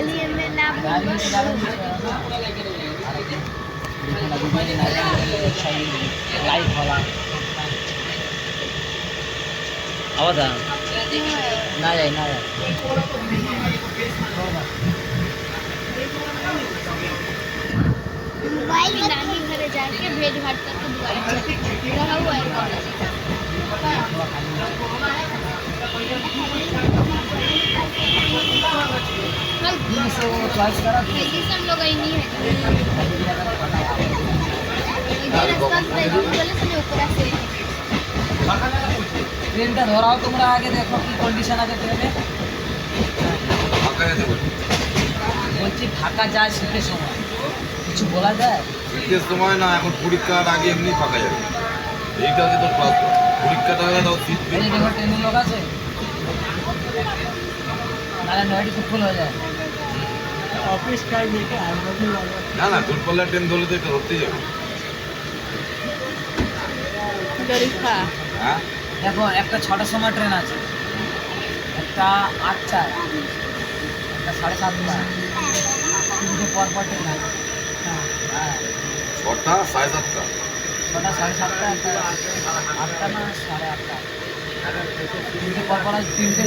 डालिए में ना लाइट वाला आवाज ना जाए मोबाइल नानी घरे जाके भेज घाट करके दोबारा रहा हुआ है कल से वो चॉइस करा हम लोग आई नहीं है इधर आसपास बोले से ऊपर से ট্রেনটা ধরাও তোমরা আগে দেখো কি কন্ডিশন আছে ট্রেনে বলছি ফাঁকা যায় শীতের সময় কিছু বলা যায় শীতের সময় না এখন পরীক্ষার আগে এমনি ফাঁকা যাবে এইটা হচ্ছে তোর প্লাস পরীক্ষাটা হলে তাও শীত এই দেখো ট্রেনের লোক আছে নাহলে নয়টি খুব ফুল হয়ে যায় অফিস টাইম এটা না না দূরপাল্লার ট্রেন ধরলে তো এটা ধরতেই যাবে হ্যাঁ দেখো একটা 6টার সময় ট্রেন আছে একটা 8টায় একটা 7:30 তিনটে পর ট্রেন আছে হ্যাঁ 6টা 7:30 6টা 7:30 একটা 8টা না 8:30 তিনটে পর আছে তিনটে